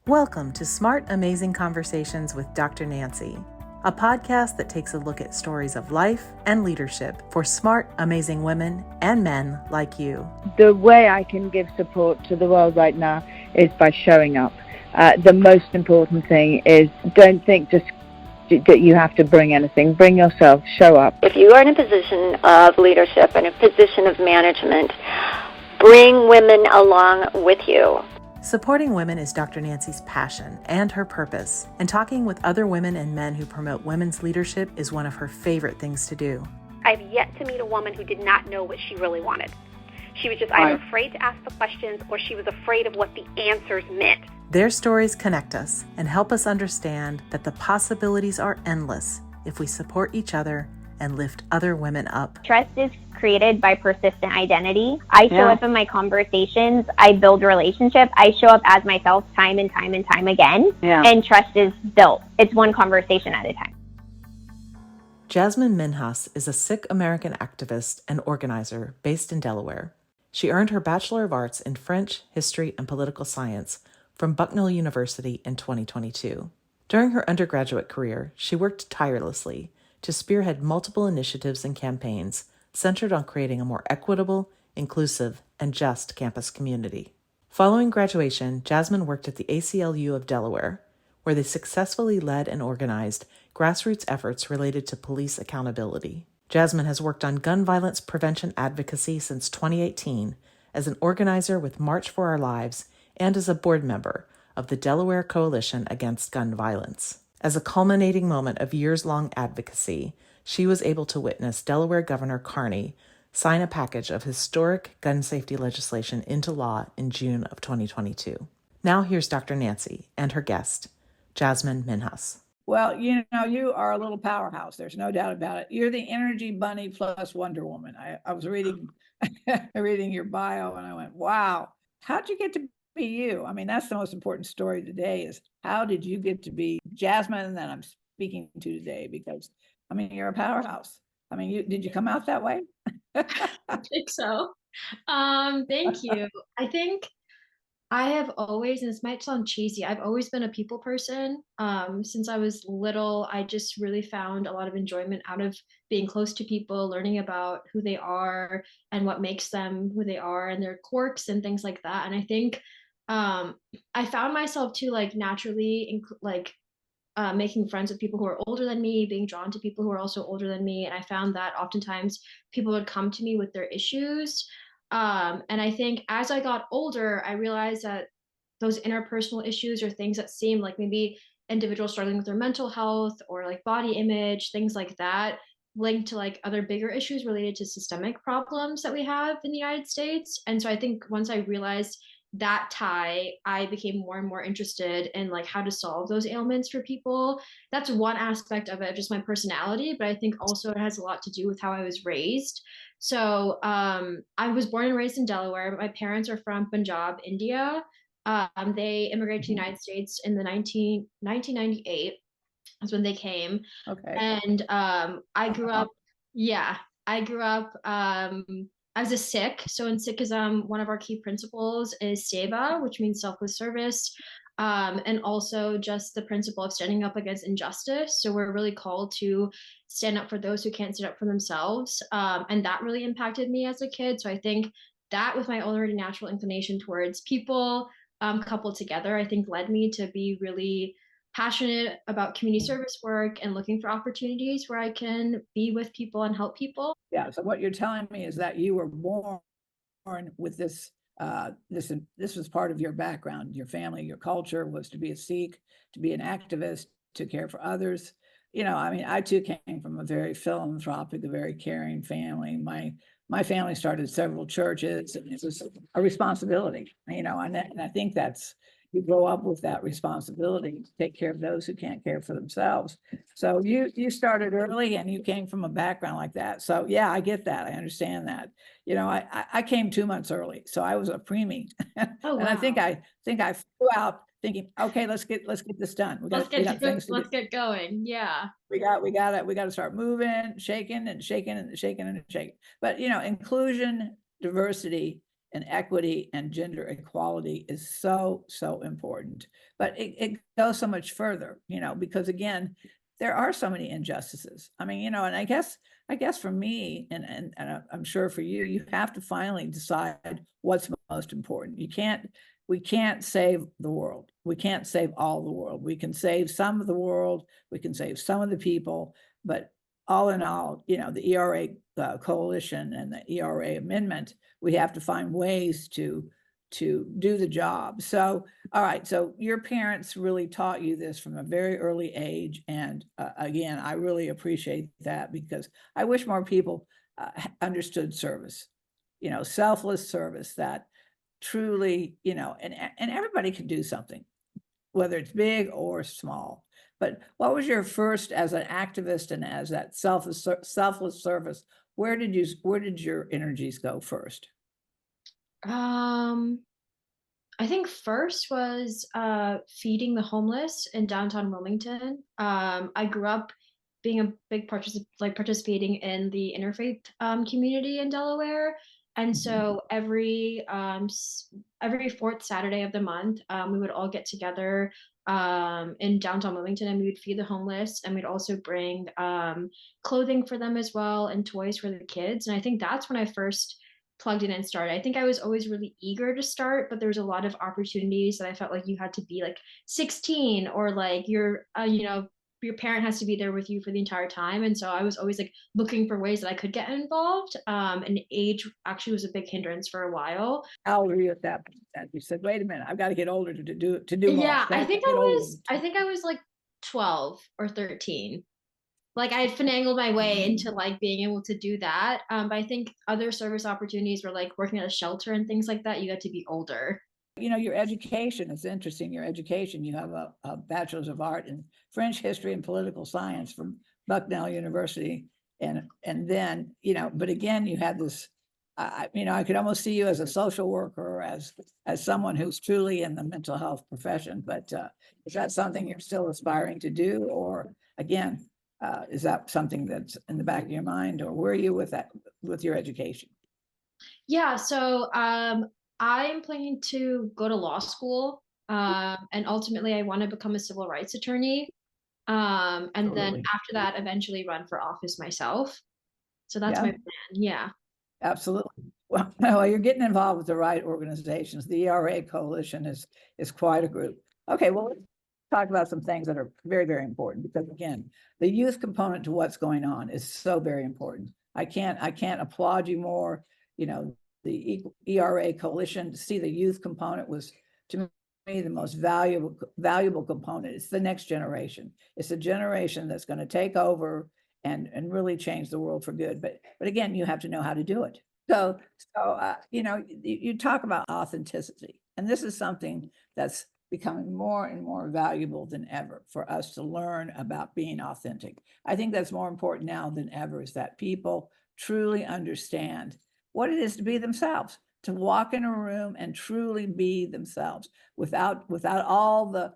Welcome to Smart, Amazing Conversations with Dr. Nancy, a podcast that takes a look at stories of life and leadership for smart, amazing women and men like you. The way I can give support to the world right now is by showing up. The most important thing is don't think just that you have to bring anything. Bring yourself, show up. If you are in a position of leadership and a position of management, bring women along with you. Supporting women is Dr. Nancy's passion and her purpose, and talking with other women and men who promote women's leadership is one of her favorite things to do. I've yet to meet a woman who did not know what she really wanted. She was just either afraid to ask the questions or she was afraid of what the answers meant. Their stories connect us and help us understand that the possibilities are endless if we support each other and lift other women up. Trust is created by persistent identity. I show up in my conversations. I build relationships. I show up as myself time and time and time again. And trust is built. It's one conversation at a time. Jasmine Minhas is a Sikh American activist and organizer based in Delaware. She earned her Bachelor of Arts in French, History, and Political Science from Bucknell University in 2022. During her undergraduate career, she worked tirelessly to spearhead multiple initiatives and campaigns centered on creating a more equitable, inclusive, and just campus community. Following graduation, Jasmine worked at the ACLU of Delaware, where they successfully led and organized grassroots efforts related to police accountability. Jasmine has worked on gun violence prevention advocacy since 2018 as an organizer with March for Our Lives and as a board member of the Delaware Coalition Against Gun Violence. As a culminating moment of years-long advocacy, she was able to witness Delaware Governor Carney sign a package of historic gun safety legislation into law in June of 2022. Now here's Dr. Nancy and her guest, Jasmine Minhas. Well, you are a little powerhouse. There's no doubt about it. You're the energy bunny plus Wonder Woman. I was reading reading your bio and I went, wow, how'd you get to be you? I mean, that's the most important story today is how did you get to be Jasmine that I'm speaking to today? Because, I mean, you're a powerhouse. I mean, did you come out that way? I think so. Thank you. I think I have always, and this might sound cheesy, I've always been a people person. Since I was little, I just really found a lot of enjoyment out of being close to people, learning about who they are and what makes them who they are and their quirks and things like that. And I think I found myself too, like naturally, making friends with people who are older than me, being drawn to people who are also older than me. And I found that oftentimes people would come to me with their issues. And I think as I got older, I realized that those interpersonal issues or things that seem like maybe individuals struggling with their mental health or like body image, things like that, linked to like other bigger issues related to systemic problems that we have in the United States. And so I think once I realized that tie, I became more and more interested in like how to solve those ailments for people. That's one aspect of it, just my personality, but I think also it has a lot to do with how I was raised. So I was born and raised in Delaware, but my parents are from Punjab, India. They immigrated to the United States in the 1998. That's when they came. Okay. And I grew up, as a Sikh. So in Sikhism, one of our key principles is seva, which means selfless service, and also just the principle of standing up against injustice. So we're really called to stand up for those who can't stand up for themselves. And that really impacted me as a kid. So I think that with my already natural inclination towards people coupled together, I think led me to be really passionate about community service work and looking for opportunities where I can be with people and help people. Yeah. So what you're telling me is that you were born with this. This was part of your background. Your family, your culture was to be a Sikh, to be an activist, to care for others. I mean, I too came from a very philanthropic, a very caring family. My family started several churches, and it was a responsibility. And I think that's. You grow up with that responsibility to take care of those who can't care for themselves. So you started early and you came from a background like that. So yeah, I get that. I understand that. I came 2 months early, so I was a preemie. Oh, wow. And I think I flew out thinking, okay, let's get this done. Let's get going. Yeah. We got to start moving, shaking. But inclusion, diversity and equity and gender equality is so, so important. But it goes so much further, because again, there are so many injustices. I mean, and I guess for me, and I'm sure for you, you have to finally decide what's most important. We can't save the world. We can't save all the world. We can save some of the world. We can save some of the people, but all in all, the ERA coalition and the ERA amendment, we have to find ways to do the job. So, all right. So your parents really taught you this from a very early age. And again, I really appreciate that, because I wish more people understood service, selfless service that truly, and everybody can do something, whether it's big or small. But what was your first, as an activist and as that selfless service, where did your energies go first? I think first was feeding the homeless in downtown Wilmington. I grew up being a big participating in the interfaith community in Delaware. And so every fourth Saturday of the month, we would all get together in downtown Wilmington, and we would feed the homeless, and we'd also bring clothing for them as well, and toys for the kids. And I think that's when I first plugged in and started. I think I was always really eager to start, but there was a lot of opportunities that I felt like you had to be like 16, or like your parent has to be there with you for the entire time. And so I was always like looking for ways that I could get involved. And age actually was a big hindrance for a while. How old were you at that point? You said, wait a minute, I've got to get older to do more. Yeah, I think I was like 12 or 13. Like I had finagled my way into like being able to do that. But I think other service opportunities were like working at a shelter and things like that. You got to be older. Your education is interesting. Your education, you have a bachelor's of art in French history and political science from Bucknell University. And then, but again, you had this, I could almost see you as a social worker, as someone who's truly in the mental health profession. But is that something you're still aspiring to do? Or again, is that something that's in the back of your mind, or where are you with that, with your education? Yeah, so I'm planning to go to law school, and ultimately I want to become a civil rights attorney, and then after that, eventually run for office myself. So that's my plan. Yeah, absolutely. Well, you're getting involved with the right organizations. The ERA coalition is quite a group. Okay, well, let's talk about some things that are very, very important, because again, the youth component to what's going on is so very important. I can't applaud you more. The ERA coalition, to see the youth component was, to me, the most valuable component. It's the next generation. It's a generation that's going to take over and really change the world for good. But again, you have to know how to do it. So you talk about authenticity, and this is something that's becoming more and more valuable than ever for us to learn about being authentic. I think that's more important now than ever, is that people truly understand what it is to be themselves, to walk in a room and truly be themselves without all the,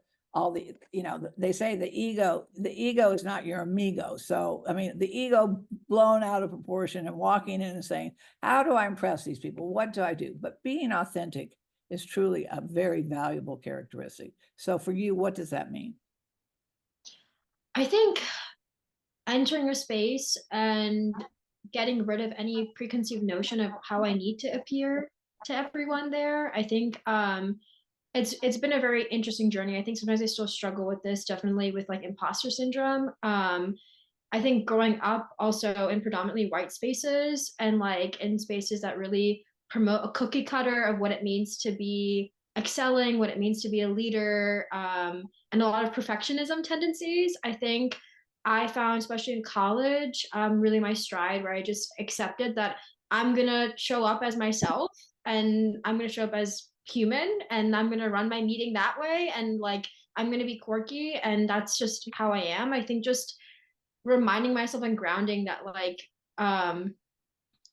they say the ego is not your amigo. So, I mean, the ego blown out of proportion and walking in and saying, how do I impress these people? What do I do? But being authentic is truly a very valuable characteristic. So for you, what does that mean? I think entering a space and getting rid of any preconceived notion of how I need to appear to everyone there. I think it's been a very interesting journey. I think sometimes I still struggle with this, definitely with like imposter syndrome. I think growing up also in predominantly white spaces, and like in spaces that really promote a cookie cutter of what it means to be excelling, what it means to be a leader, and a lot of perfectionism tendencies. I think I found, especially in college, really my stride, where I just accepted that I'm gonna show up as myself, and I'm gonna show up as human, and I'm gonna run my meeting that way, and like I'm gonna be quirky, and that's just how I am. I think just reminding myself and grounding that like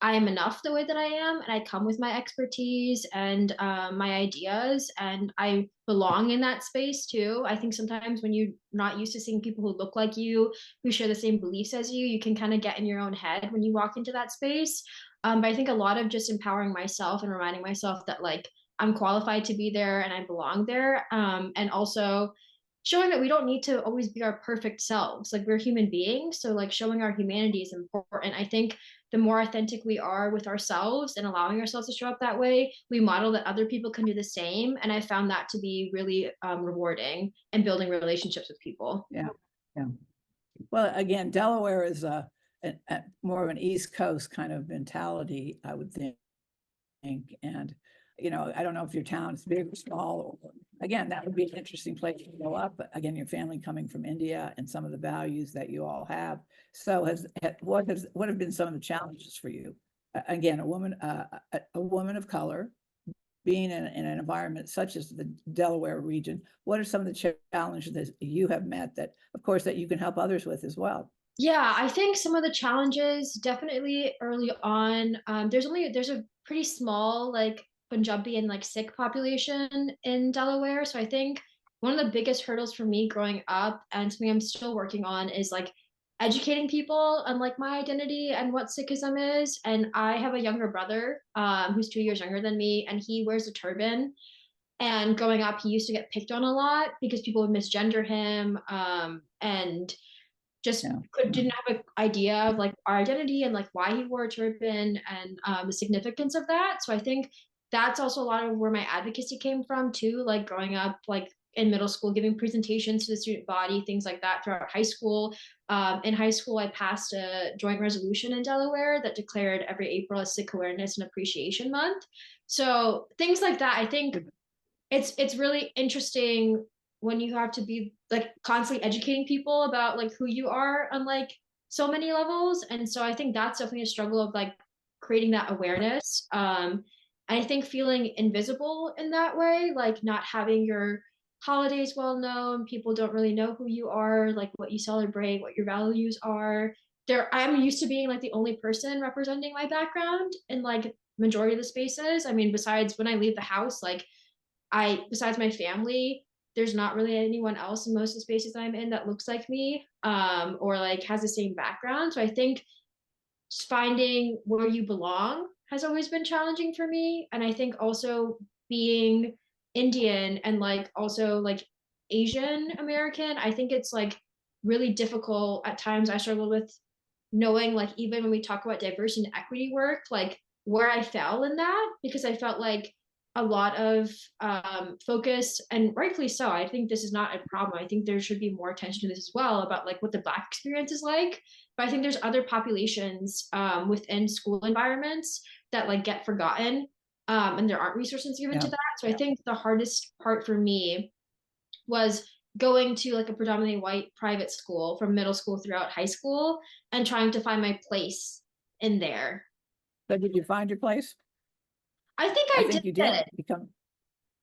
I am enough the way that I am, and I come with my expertise and my ideas, and I belong in that space too. I think sometimes when you're not used to seeing people who look like you, who share the same beliefs as you can kind of get in your own head when you walk into that space. But I think a lot of just empowering myself and reminding myself that like I'm qualified to be there and I belong there, and also showing that we don't need to always be our perfect selves. Like we're human beings, so like showing our humanity is important. I think the more authentic we are with ourselves and allowing ourselves to show up that way, we model that other people can do the same. And I found that to be really rewarding and building relationships with people. Yeah. Well, again, Delaware is a more of an East Coast kind of mentality, I would think. And, I don't know if your town is big or small, or again, that would be an interesting place to go up. But again, your family coming from India and some of the values that you all have. So what have been some of the challenges for you? Again, a woman of color, being in an environment such as the Delaware region, what are some of the challenges that you have met that, of course, that you can help others with as well? Yeah, I think some of the challenges definitely early on. There's a pretty small like Punjabi and like Sikh population in Delaware, so I think one of the biggest hurdles for me growing up and something I'm still working on is like educating people on like my identity and what Sikhism is. And I have a younger brother who's 2 years younger than me, and he wears a turban. And growing up, he used to get picked on a lot because people would misgender him, and just didn't have an idea of like our identity and like why he wore a turban and the significance of that. So I think that's also a lot of where my advocacy came from too, like growing up like in middle school, giving presentations to the student body, things like that throughout high school. In high school, I passed a joint resolution in Delaware that declared every April as Sikh Awareness and Appreciation Month. So things like that, I think it's really interesting when you have to be like constantly educating people about like who you are on like so many levels. And so I think that's definitely a struggle of like creating that awareness. I think feeling invisible in that way, like not having your holidays well known, people don't really know who you are, like what you celebrate, what your values are. I'm used to being like the only person representing my background in like majority of the spaces. I mean, besides when I leave the house, like besides my family, there's not really anyone else in most of the spaces that I'm in that looks like me, or like has the same background. So I think finding where you belong has always been challenging for me. And I think also being Indian and like also like Asian American, I think it's like really difficult at times. I struggle with knowing like even when we talk about diversity and equity work, like where I fell in that, because I felt like a lot of focus, and rightfully so. I think this is not a problem. I think there should be more attention to this as well about like what the Black experience is like. But I think there's other populations within school environments that like get forgotten, and there aren't resources given to that. So I think the hardest part for me was going to like a predominantly white private school from middle school throughout high school and trying to find my place in there. So did you find your place? I think you did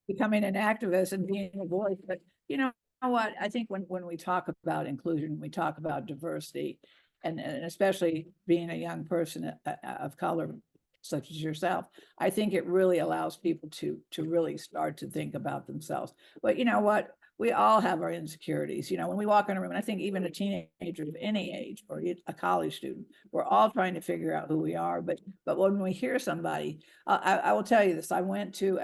becoming an activist and being a voice. But you know what? I think when we talk about inclusion, we talk about diversity, and especially being a young person of color, such as yourself, I think it really allows people to really start to think about themselves. But you know what? We all have our insecurities. When we walk in a room, and I think even a teenager of any age or a college student, we're all trying to figure out who we are. But when we hear somebody, I will tell you this. I went to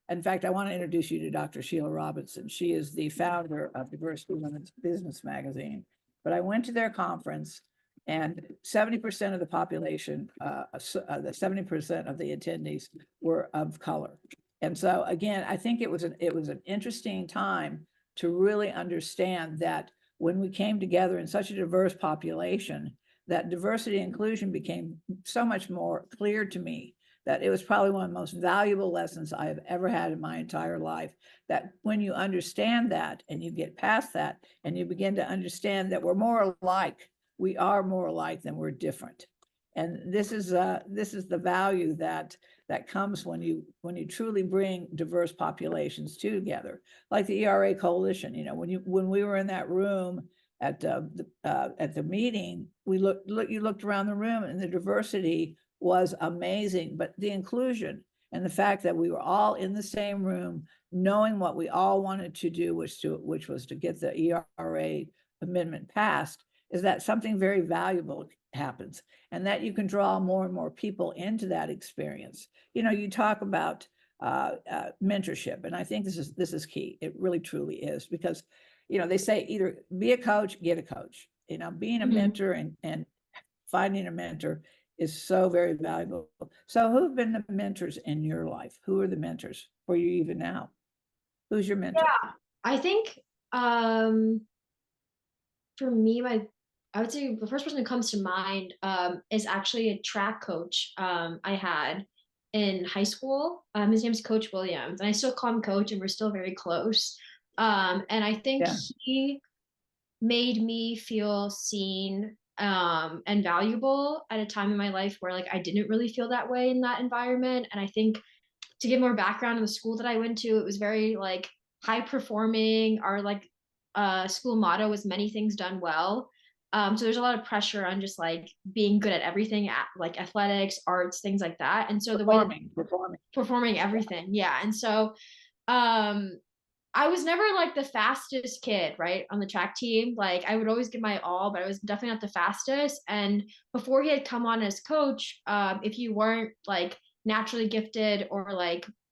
in fact, I want to introduce you to Dr. Sheila Robinson. She is the founder of Diversity Women's Business Magazine. But I went to their conference, and 70% of the population, the 70% of the attendees were of color. And so again, I think it was an interesting time to really understand that when we came together in such a diverse population, that diversity and inclusion became so much more clear to me, that it was probably one of the most valuable lessons I have ever had in my entire life. That when you understand that and you get past that and you begin to understand that we're more alike, we are more alike than we're different. And this is the value that comes when you truly bring diverse populations together, like the ERA Coalition. When we were in that room at the meeting, you looked around the room, and the diversity was amazing, but the inclusion and the fact that we were all in the same room, knowing what we all wanted to do, which was to get the ERA amendment passed, is that something very valuable happens, and that you can draw more and more people into that experience. You talk about mentorship, and I think this is key. It really truly is, because they say either be a coach, get a coach. Being a mentor and finding a mentor is so very valuable. So who've been the mentors in your life? Who are the mentors for you even now? Who's your mentor? Yeah, I think for me, I would say the first person that comes to mind is actually a track coach I had in high school. His name's Coach Williams, and I still call him Coach, and we're still very close. And I think he made me feel seen and valuable at a time in my life where I didn't really feel that way in that environment. And I think, to give more background on the school that I went to, it was very high performing. Our school motto was many things done well. So there's a lot of pressure on just being good at everything, at athletics, arts, things like that. And so performing everything. Yeah. And so I was never the fastest kid, right, on the track team. I would always give my all, but I was definitely not the fastest. And before he had come on as coach, if you weren't naturally gifted or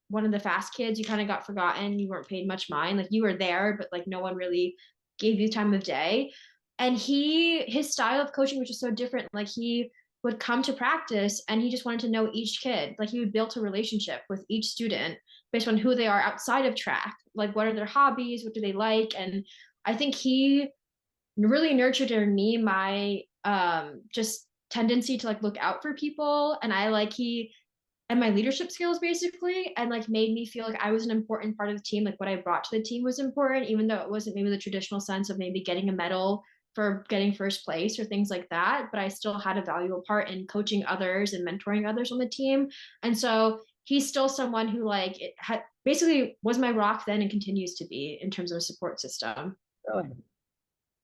one of the fast kids, you kind of got forgotten. You weren't paid much mind. You were there, but no one really gave you time of day. And his style of coaching was just so different. He would come to practice and he just wanted to know each kid. He would build a relationship with each student based on who they are outside of track. What are their hobbies? What do they like? And I think he really nurtured in me my just tendency to look out for people. And and my leadership skills basically, and made me feel I was an important part of the team. What I brought to the team was important, even though it wasn't maybe the traditional sense of maybe getting a medal for getting first place or things like that, but I still had a valuable part in coaching others and mentoring others on the team. And so he's still someone who basically was my rock then and continues to be in terms of a support system. Really?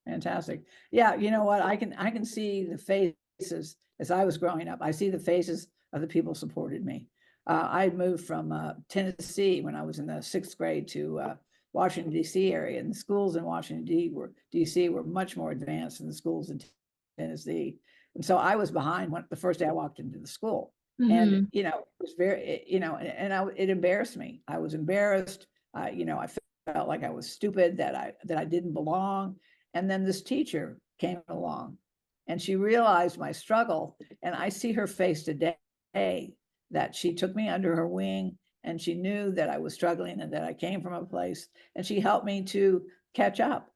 Fantastic. Yeah, you know what? I can see the faces as I was growing up. I see the faces of the people who supported me. I moved from Tennessee when I was in the 6th grade to Washington, D.C. area, and the schools in Washington, D.C. were much more advanced than the schools in Tennessee. And so I was behind the first day I walked into the school. And, it was very, it embarrassed me. I was embarrassed. I felt like I was stupid, that I didn't belong. And then this teacher came along and she realized my struggle. And I see her face today, that she took me under her wing and she knew that I was struggling and that I came from a place, and she helped me to catch up.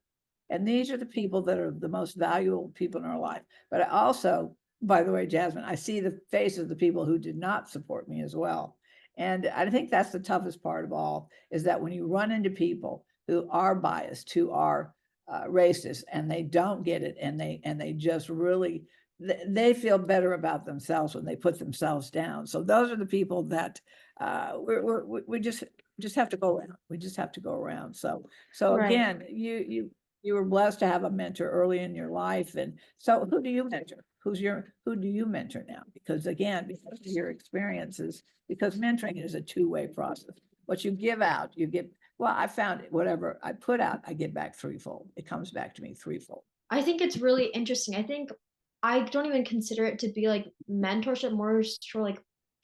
And these are the people that are the most valuable people in our life. But I also, by the way, Jasmine, I see the faces of the people who did not support me as well. And I think that's the toughest part of all, is that when you run into people who are biased, who are racist, and they don't get it, and they just really, they feel better about themselves when they put themselves down. So those are the people that we just have to go around. We just have to go around. So right. Again, you were blessed to have a mentor early in your life. And so who do you mentor? Who do you mentor now? Because again, because of your experiences, because mentoring is a two-way process. What you give out, you get, well, I found whatever I put out, I get back threefold. It comes back to me threefold. I think it's really interesting. I think I don't even consider it to be mentorship, more for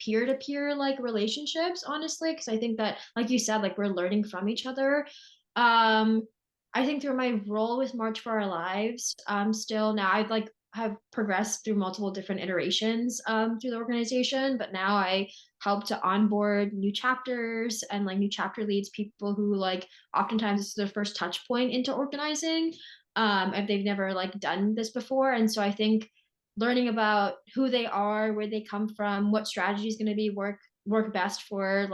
peer-to-peer relationships, honestly, because I think that, like you said, we're learning from each other. I think through my role with March for Our Lives, still now I've have progressed through multiple different iterations through the organization, but now I help to onboard new chapters and new chapter leads, people who oftentimes it's their first touch point into organizing, if they've never done this before. And so I think learning about who they are, where they come from, what strategy is going to be work best for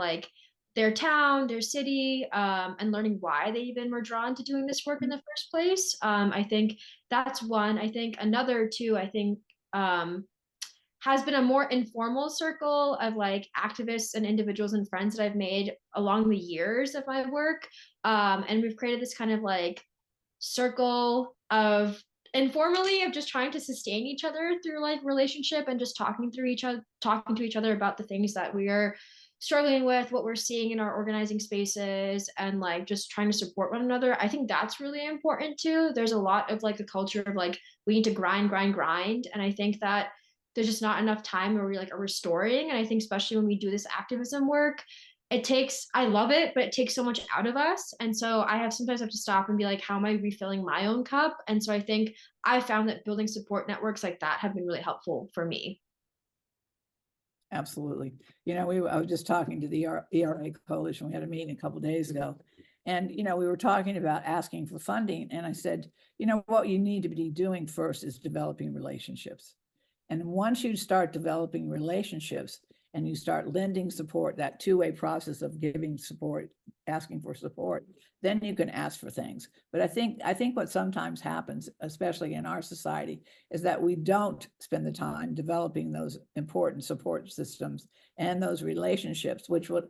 their town, their city, and learning why they even were drawn to doing this work in the first place. I think that's one. I think another two, has been a more informal circle of activists and individuals and friends that I've made along the years of my work. And we've created this kind of circle of informally of just trying to sustain each other through like relationship and just talking to each other about the things that we are struggling with, what we're seeing in our organizing spaces, and like just trying to support one another. I think that's really important too. There's a lot of like a culture of like we need to grind, and I think that there's just not enough time where we like are restoring. And I think especially when we do this activism work, I love it, but it takes so much out of us. And so I sometimes have to stop and be like, how am I refilling my own cup? And so I think I found that building support networks like that have been really helpful for me. Absolutely. I was just talking to the ERA Coalition. We had a meeting a couple of days ago, and we were talking about asking for funding. And I said, what you need to be doing first is developing relationships. And once you start developing relationships and you start lending support, that two-way process of giving support, asking for support, then you can ask for things. But I think what sometimes happens, especially in our society, is that we don't spend the time developing those important support systems and those relationships, which will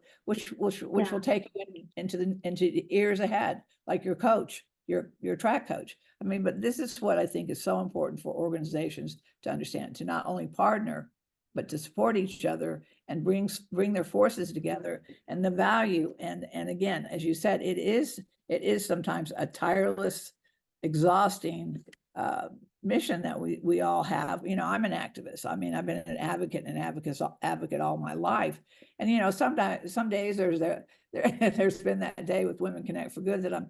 take you into the years ahead, like your coach, your track coach. I mean, but this is what I think is so important for organizations to understand, to not only partner, but to support each other and bring their forces together, and the value. And again, as you said, it is sometimes a tireless, exhausting mission that we all have. I'm an activist. I mean, I've been an advocate all my life. And some days there's been that day with Women Connect for Good that I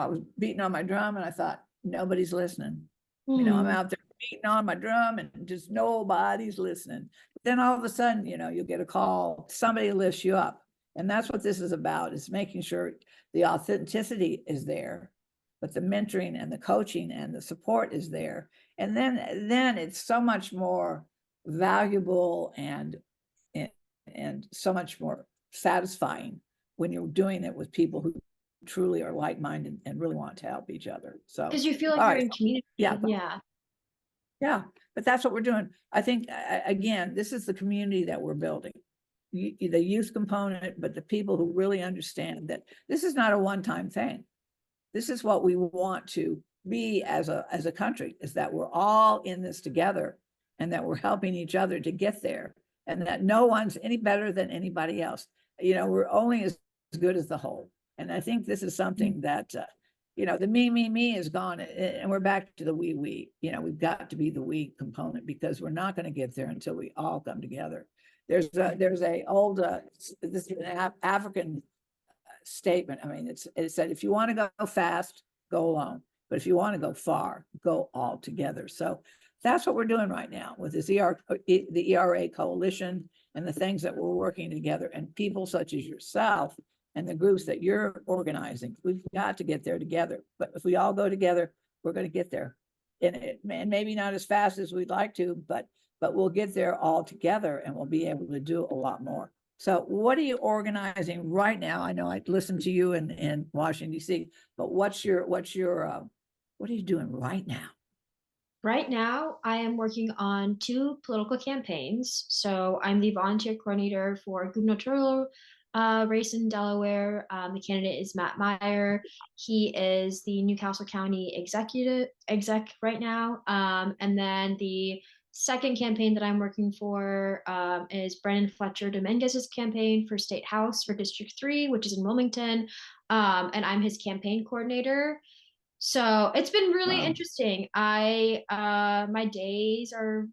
was beating on my drum and I thought, nobody's listening. I'm out there beating on my drum and just nobody's listening. But then all of a sudden, you'll get a call, somebody lifts you up. And that's what this is about, is making sure the authenticity is there, but the mentoring and the coaching and the support is there. And then it's so much more valuable and so much more satisfying when you're doing it with people who truly are like-minded and really want to help each other. So because you feel like you're in community. Yeah, but that's what we're doing. I think again, this is the community that we're building, the youth component, but the people who really understand that this is not a one-time thing. This is what we want to be as a country, is that we're all in this together and that we're helping each other to get there, and that no one's any better than anybody else. We're only as good as the whole. And I think this is something that, the me is gone, and we're back to the we. We've got to be the we component, because we're not going to get there until we all come together. There's a old, this is an African statement. I mean, it said, if you want to go fast, go alone. But if you want to go far, go all together. So that's what we're doing right now with this the ERA Coalition and the things that we're working together, and people such as yourself and the groups that you're organizing. We've got to get there together. But if we all go together, we're going to get there. And maybe not as fast as we'd like to, but we'll get there all together, and we'll be able to do a lot more. So what are you organizing right now? I know I listened to you in Washington, D.C., but what are you doing right now? Right now, I am working on 2 political campaigns. So I'm the volunteer coordinator for gubernatorial race in Delaware. The candidate is Matt Meyer. He is the Newcastle County exec right now. And then the second campaign that I'm working for is Brandon Fletcher Dominguez's campaign for State House for District 3, which is in Wilmington. And I'm his campaign coordinator. So it's been really interesting. My days are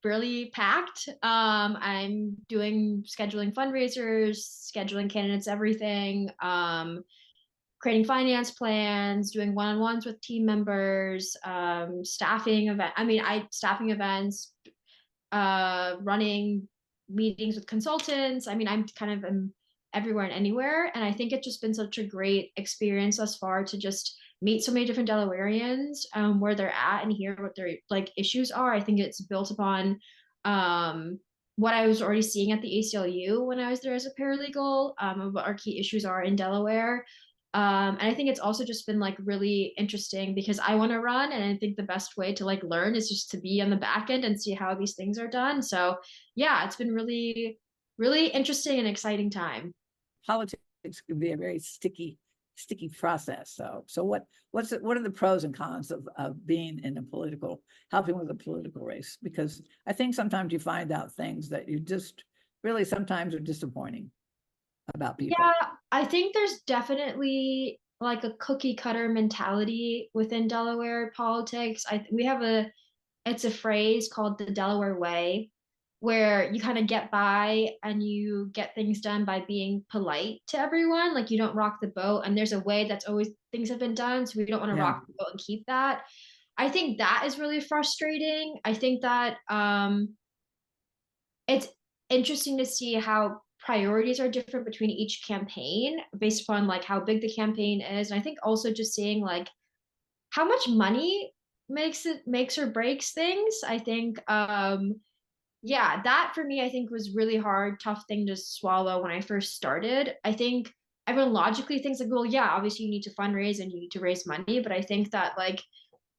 really packed. I'm scheduling fundraisers, scheduling candidates, everything, creating finance plans, doing one-on-ones with team members, staffing events, running meetings with consultants. I mean, I'm kind of everywhere and anywhere. And I think it's just been such a great experience thus far to just meet so many different Delawareans, where they're at, and hear what their like issues are. I think it's built upon what I was already seeing at the ACLU when I was there as a paralegal, of what our key issues are in Delaware. And I think it's also just been like really interesting because I want to run, and I think the best way to like learn is just to be on the back end and see how these things are done. So yeah, it's been really, really interesting and exciting time. Politics can be a very sticky sticky process. So what are the pros and cons of being in helping with a political race? Because I think sometimes you find out things that you just really sometimes are disappointing about people. Yeah, I think there's definitely like a cookie cutter mentality within Delaware politics. It's a phrase called the Delaware way, where you kind of get by and you get things done by being polite to everyone. Like, you don't rock the boat, and there's a way that's always things have been done. So we don't want to rock the boat and keep that. I think that is really frustrating. I think that it's interesting to see how priorities are different between each campaign based upon like how big the campaign is. And I think also just seeing like how much money makes or breaks things. I think yeah, that for me I think was really hard, tough thing to swallow when I first started. I think everyone logically thinks like, well, yeah, obviously you need to fundraise and you need to raise money, but I think that like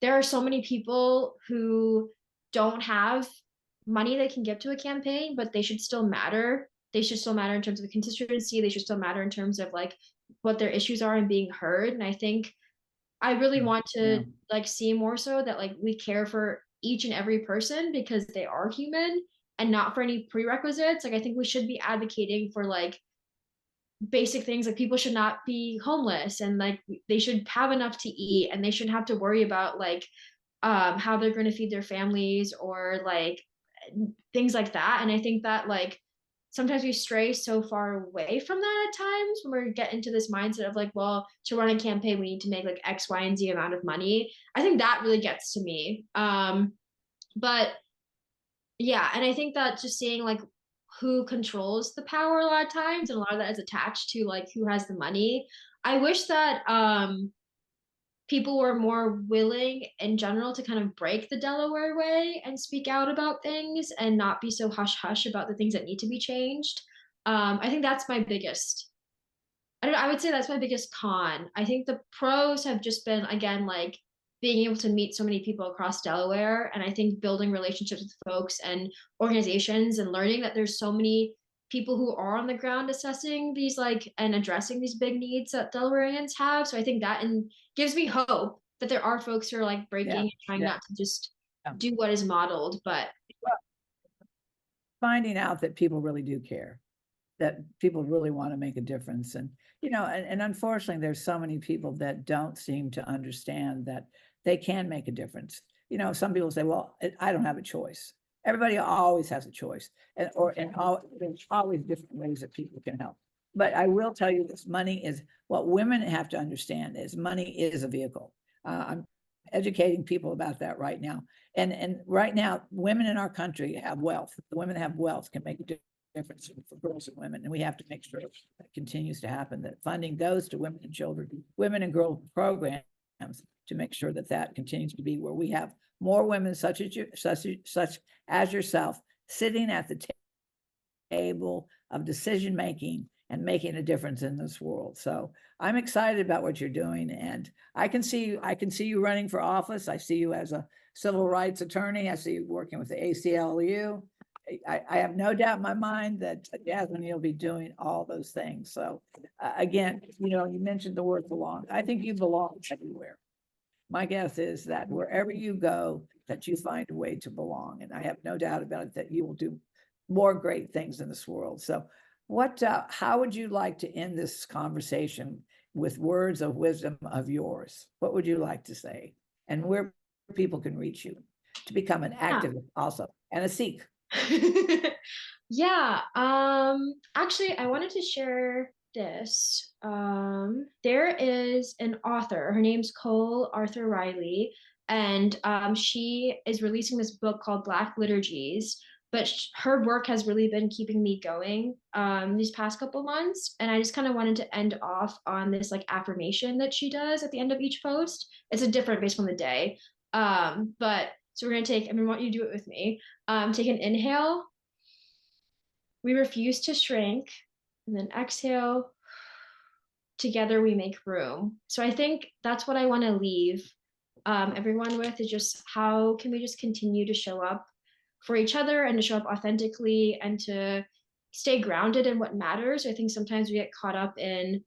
there are so many people who don't have money they can give to a campaign, but they should still matter. They should still matter in terms of the constituency. They should still matter in terms of like what their issues are and being heard. And I think I really want to like see more so that like we care for each and every person because they are human and not for any prerequisites. Like, I think we should be advocating for like basic things, like people should not be homeless, and like they should have enough to eat, and they shouldn't have to worry about like how they're going to feed their families or like things like that. And I think that like sometimes we stray so far away from that at times when we get into this mindset of like, well, to run a campaign we need to make like X, Y, and Z amount of money. I think that really gets to me. But yeah, and I think that just seeing like who controls the power a lot of times, and a lot of that is attached to like who has the money. I wish that people were more willing in general to kind of break the Delaware way and speak out about things and not be so hush hush about the things that need to be changed. I think that's my biggest. I don't know, I would say that's my biggest con. I think the pros have just been again like being able to meet so many people across Delaware, and I think building relationships with folks and organizations and learning that there's so many people who are on the ground assessing these like and addressing these big needs that Delawareans have. So I think that gives me hope that there are folks who are like breaking and trying not to just do what is modeled, but finding out that people really do care, that people really want to make a difference. And, you know, and unfortunately, there's so many people that don't seem to understand that they can make a difference. You know, some people say, well, I don't have a choice. Everybody always has a choice, and there's always different ways that people can help. But I will tell you this: money is what women have to understand is money is a vehicle. I'm educating people about that right now, and right now, women in our country have wealth. The women that have wealth can make a difference for girls and women, and we have to make sure that continues to happen. That funding goes to women and children, women and girl programs, to make sure that that continues to be where we have more women such as yourself sitting at the table of decision making and making a difference in this world. So I'm excited about what you're doing, and I can see you running for office. I see you as a civil rights attorney. I see you working with the ACLU. I have no doubt in my mind that Jasmine, you'll be doing all those things. So again, you know, you mentioned the word belong. I think you belong everywhere. My guess is that wherever you go, that you find a way to belong. And I have no doubt about it that you will do more great things in this world. So how would you like to end this conversation with words of wisdom of yours? What would you like to say? And where people can reach you to become an activist also, and a Sikh? Yeah, actually I wanted to share this. There is an author, her name's Cole Arthur Riley, and she is releasing this book called Black Liturgies, but her work has really been keeping me going these past couple months, and I just kind of wanted to end off on this like affirmation that she does at the end of each post. It's a different based on the day, but so we're gonna I want you to do it with me. Take an inhale. We refuse to shrink, and then exhale. Together we make room. So I think that's what I want to leave everyone with, is just how can we just continue to show up for each other and to show up authentically and to stay grounded in what matters. I think sometimes we get caught up in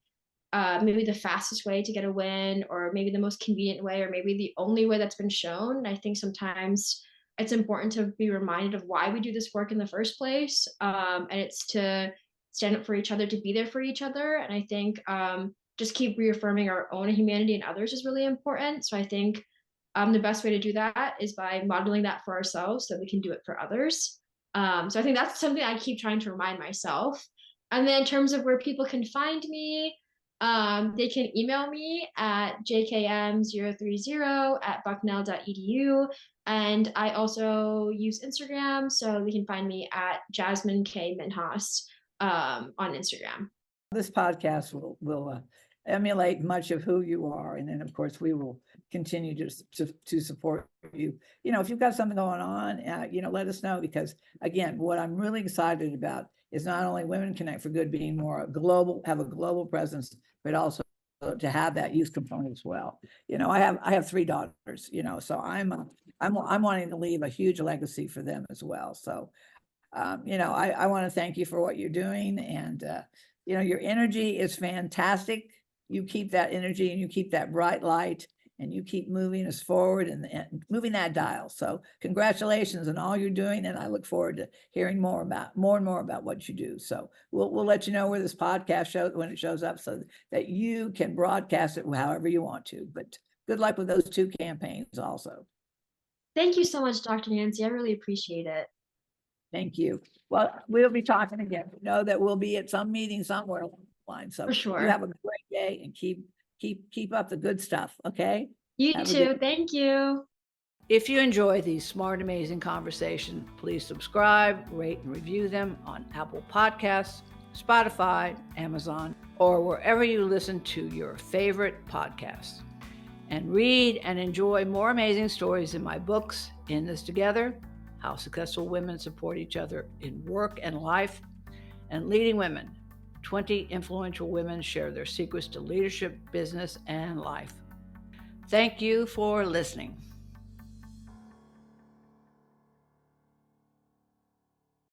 maybe the fastest way to get a win, or maybe the most convenient way, or maybe the only way that's been shown. I think sometimes it's important to be reminded of why we do this work in the first place. And it's to stand up for each other, to be there for each other. And I think just keep reaffirming our own humanity and others is really important. So I think the best way to do that is by modeling that for ourselves so we can do it for others. So I think that's something I keep trying to remind myself. And then in terms of where people can find me, they can email me at jkm030@bucknell.edu. And I also use Instagram, so they can find me at Jasmine K. Minhas on Instagram. This podcast will emulate much of who you are. And then, of course, we will continue to support you. If you've got something going on, let us know, because, again, what I'm really excited about is not only Women Connect for Good being more have a global presence, but also to have that youth component as well. I have 3 daughters, so I'm wanting to leave a huge legacy for them as well. So, I want to thank you for what you're doing, and your energy is fantastic. You keep that energy, and you keep that bright light, and you keep moving us forward and moving that dial. So congratulations on all you're doing. And I look forward to hearing more and more about what you do. So we'll let you know where this podcast shows, when it shows up, so that you can broadcast it however you want to. But good luck with those 2 campaigns also. Thank you so much, Dr. Nancy. I really appreciate it. Thank you. Well, we'll be talking again. Know that we'll be at some meeting somewhere along the line. So for sure. You have a great day, and keep up the good stuff. Okay. You too. Thank you. If you enjoy these smart, amazing conversations, please subscribe, rate, and review them on Apple Podcasts, Spotify, Amazon, or wherever you listen to your favorite podcasts. And read and enjoy more amazing stories in my books, In This Together, How Successful Women Support Each Other in Work and Life, and Leading Women, 20 influential women share their secrets to leadership, business, and life. Thank you for listening.